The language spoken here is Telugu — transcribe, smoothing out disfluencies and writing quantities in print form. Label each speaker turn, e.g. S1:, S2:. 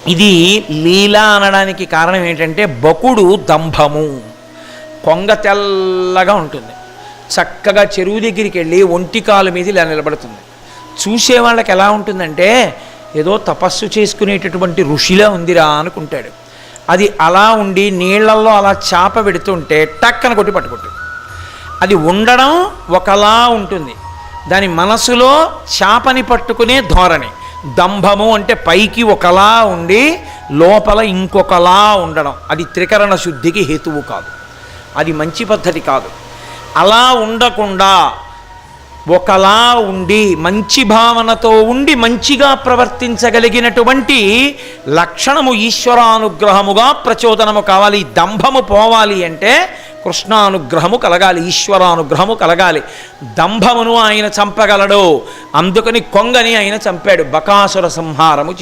S1: ఇది లీలా అనడానికి కారణం ఏంటంటే బకుడు దంభము. కొంగ తెల్లగా ఉంటుంది, చక్కగా చెరువు దగ్గరికి వెళ్ళి ఒంటికాలు మీద ఇలా నిలబడుతుంది. చూసేవాళ్ళకి ఎలా ఉంటుందంటే ఏదో తపస్సు చేసుకునేటటువంటి ఋషిలా ఉందిరా అనుకుంటాడు. అది అలా ఉండి నీళ్లల్లో అలా చాప పెడుతుంటే టక్కన కొట్టి పట్టుకుంటుంది. అది ఉండడం ఒకలా ఉంటుంది, దాని మనసులో చాపని పట్టుకునే ధోరణి. దంభము అంటే పైకి ఒకలా ఉండి లోపల ఇంకొకలా ఉండడం, అది త్రికరణ శుద్ధికి హేతువు కాదు, అది మంచి పద్ధతి కాదు. అలా ఉండకుండా ఒకలా ఉండి మంచి భావనతో ఉండి మంచిగా ప్రవర్తించగలిగినటువంటి లక్షణము ఈశ్వరానుగ్రహముగా ప్రచోదనము కావాలి. దంభము పోవాలి అంటే కృష్ణానుగ్రహము కలగాలి, ఈశ్వరానుగ్రహము కలగాలి. దంభమును ఆయన చంపగలడు, అందుకని కొంగని ఆయన చంపాడు, బకాసుర సంహారము.